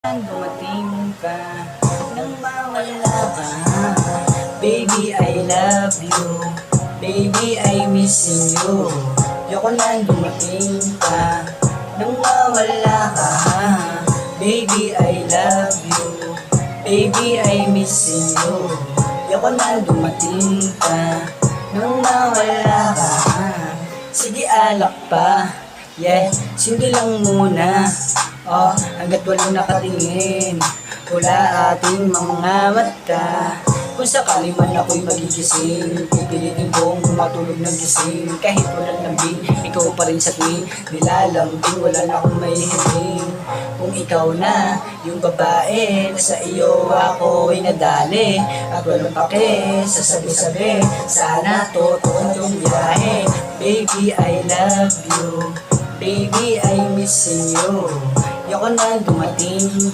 Dumating ka nang mawala ka. Baby, I love you. Baby, I missing you. Yoko na dumating ka nang mawala ka. Baby, I love you. Baby, I missing you. Yoko na dumating ka nang mawala ka. Sige, alak pa. Yeah, sige lang muna. Hanggat walang nakatingin wala ating mga mata. Kung sakali man ako'y magigising, pipilitin kong matulog ng gising. Kahit walang lambing, ikaw pa rin sa tuwing nilalambing, wala na akong mahihiling. Kung ikaw na yung babae, sa iyo ako'y nadali. At walang pake, sasabi-sabi, sana totoo itong biyahe. Baby, I love you. Baby, I missing you. Yoko na dumating